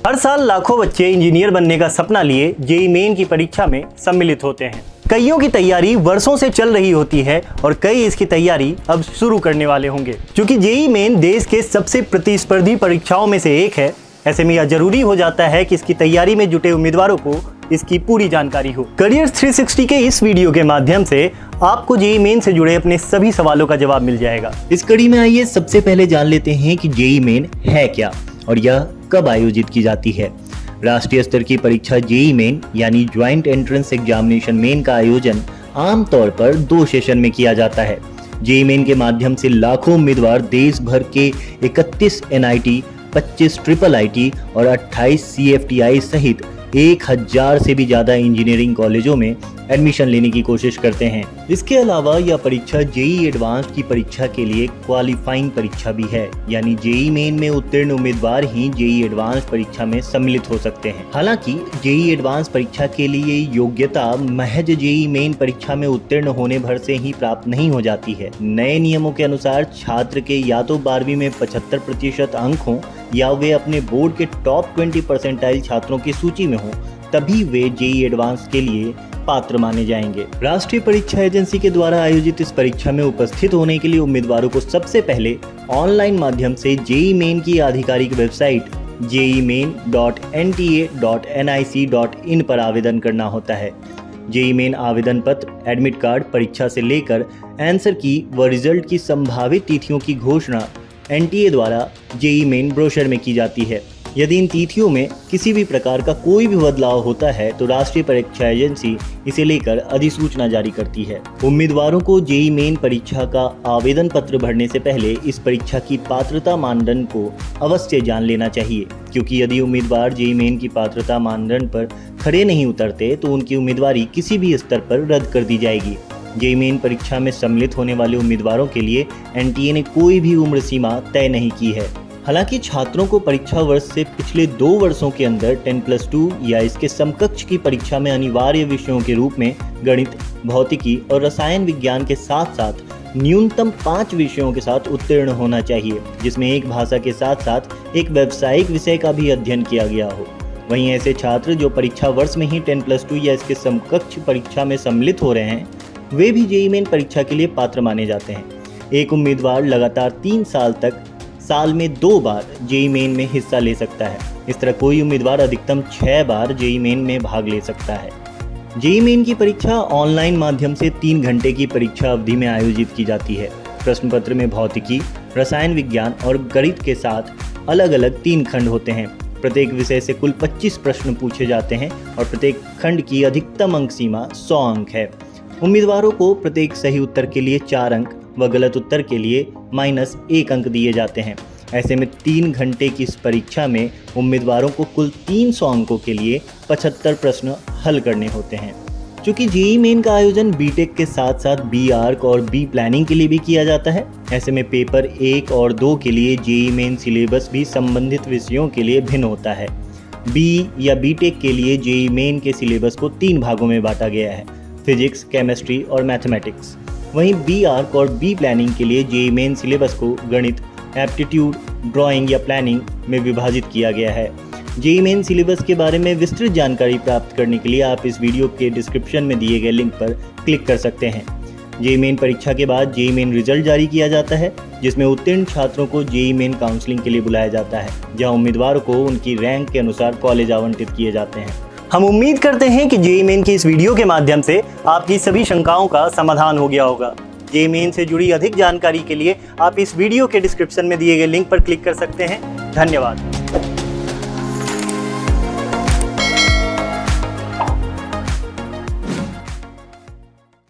हर साल लाखों बच्चे इंजीनियर बनने का सपना लिए जेईई मेन की परीक्षा में सम्मिलित होते हैं। कईयों की तैयारी वर्षों से चल रही होती है और कई इसकी तैयारी अब शुरू करने वाले होंगे। क्योंकि जेईई मेन देश के सबसे प्रतिस्पर्धी परीक्षाओं में से एक है, ऐसे में यह जरूरी हो जाता है कि इसकी तैयारी में जुटे उम्मीदवारों को इसकी पूरी जानकारी हो। करियर 360 के इस वीडियो के माध्यम से आपको जेईई मेन से जुड़े अपने सभी सवालों का जवाब मिल जाएगा। इस कड़ी में आइए सबसे पहले जान लेते हैं कि जेईई मेन है क्या और यह कब आयोजित की जाती है। राष्ट्रीय स्तर की परीक्षा जेईई मेन यानी ज्वाइंट एंट्रेंस एग्जामिनेशन मेन का आयोजन आमतौर पर 2 सेशन में किया जाता है। जेईई मेन के माध्यम से लाखों उम्मीदवार देश भर के 31 एनआईटी, 25 ट्रिपल आईटी और 28 सीएफटीआई सहित 1000 से भी ज्यादा इंजीनियरिंग कॉलेजों में एडमिशन लेने की कोशिश करते हैं। इसके अलावा यह परीक्षा जेईई एडवांस की परीक्षा के लिए क्वालिफाइंग परीक्षा भी है, यानी जेईई मेन में उत्तीर्ण उम्मीदवार ही जेईई एडवांस परीक्षा में सम्मिलित हो सकते हैं। हालांकि जेईई एडवांस परीक्षा के लिए योग्यता महज जेईई मेन परीक्षा में उत्तीर्ण होने भर से ही प्राप्त नहीं हो जाती है। नए नियमों के अनुसार छात्र के या तो 12वीं में 75% अंक हों या वे अपने बोर्ड के टॉप 20 परसेंटाइल छात्रों की सूची में हों, तभी वे जेईई एडवांस के लिए पात्र माने जाएंगे। राष्ट्रीय परीक्षा एजेंसी के द्वारा आयोजित इस परीक्षा में उपस्थित होने के लिए उम्मीदवारों को सबसे पहले ऑनलाइन माध्यम से जेईई मेन की आधिकारिक वेबसाइट jeimain.nta.nic.in पर आवेदन करना होता है। जेईई मेन आवेदन पत्र, एडमिट कार्ड, परीक्षा से लेकर आंसर की व रिजल्ट की संभावित तिथियों की घोषणा एनटीए द्वारा जेईई मेन ब्रोशर में की जाती है। यदि इन तिथियों में किसी भी प्रकार का कोई भी बदलाव होता है तो राष्ट्रीय परीक्षा एजेंसी इसे लेकर अधिसूचना जारी करती है। उम्मीदवारों को जेईई मेन परीक्षा का आवेदन पत्र भरने से पहले इस परीक्षा की पात्रता मानदंड को अवश्य जान लेना चाहिए, क्योंकि यदि उम्मीदवार जेईई मेन की पात्रता मानदंड पर खरे नहीं उतरते तो उनकी उम्मीदवारी किसी भी स्तर पर रद्द कर दी जाएगी। जेईई मेन परीक्षा में सम्मिलित होने वाले उम्मीदवारों के लिए एनटीए ने कोई भी उम्र सीमा तय नहीं की है। हालांकि छात्रों को परीक्षा वर्ष से पिछले 2 वर्षों के अंदर 10+2 या इसके समकक्ष की परीक्षा में अनिवार्य विषयों के रूप में गणित, भौतिकी और रसायन विज्ञान के साथ साथ न्यूनतम 5 विषयों के साथ उत्तीर्ण होना चाहिए, जिसमें एक भाषा के साथ साथ एक व्यावसायिक विषय का भी अध्ययन किया गया हो। वहीं ऐसे छात्र जो परीक्षा वर्ष में ही 10+2 या इसके समकक्ष परीक्षा में सम्मिलित हो रहे हैं, वे भी जेईई मेन परीक्षा के लिए पात्र माने जाते हैं। एक उम्मीदवार लगातार 3 साल तक साल में 2 बार जेईई मेन में हिस्सा ले सकता है। इस तरह कोई उम्मीदवार अधिकतम 6 बार जेईई मेन में भाग ले सकता है। जेईई मेन की परीक्षा ऑनलाइन माध्यम से 3 घंटे की परीक्षा अवधि में आयोजित की जाती है। प्रश्न पत्र में भौतिकी, रसायन विज्ञान और गणित के साथ अलग अलग 3 खंड होते हैं। प्रत्येक विषय से कुल 25 प्रश्न पूछे जाते हैं और प्रत्येक खंड की अधिकतम अंक सीमा 100 अंक है। उम्मीदवारों को प्रत्येक सही उत्तर के लिए 4 अंक व गलत उत्तर के लिए -1 अंक दिए जाते हैं। ऐसे में 3 घंटे की इस परीक्षा में उम्मीदवारों को कुल 300 अंकों के लिए 75 प्रश्न हल करने होते हैं। चूँकि जेईई मेन का आयोजन बीटेक के साथ साथ बी आर्क और बी प्लानिंग के लिए भी किया जाता है, ऐसे में पेपर 1 और 2 के लिए जेईई मेन सिलेबस भी संबंधित विषयों के लिए भिन्न होता है। बी या बीटेक के लिए जेईई मेन के सिलेबस को 3 भागों में बांटा गया है: फिजिक्स, केमिस्ट्री और मैथमेटिक्स। वहीं बी आर्क और बी प्लानिंग के लिए जेईई मेन सिलेबस को गणित, एप्टीट्यूड, ड्राइंग या प्लानिंग में विभाजित किया गया है। जेईई मेन सिलेबस के बारे में विस्तृत जानकारी प्राप्त करने के लिए आप इस वीडियो के डिस्क्रिप्शन में दिए गए लिंक पर क्लिक कर सकते हैं। जेईई मेन परीक्षा के बाद जेईई मेन रिजल्ट जारी किया जाता है, जिसमें उत्तीर्ण छात्रों को जेईई मेन काउंसलिंग के लिए बुलाया जाता है, जहां उम्मीदवारों को उनकी रैंक के अनुसार कॉलेज आवंटित किए जाते हैं। हम उम्मीद करते हैं कि जेईई मेन की इस वीडियो के माध्यम से आपकी सभी शंकाओं का समाधान हो गया होगा। जेईई मेन से जुड़ी अधिक जानकारी के लिए आप इस वीडियो के डिस्क्रिप्शन में दिए गए लिंक पर क्लिक कर सकते हैं। धन्यवाद।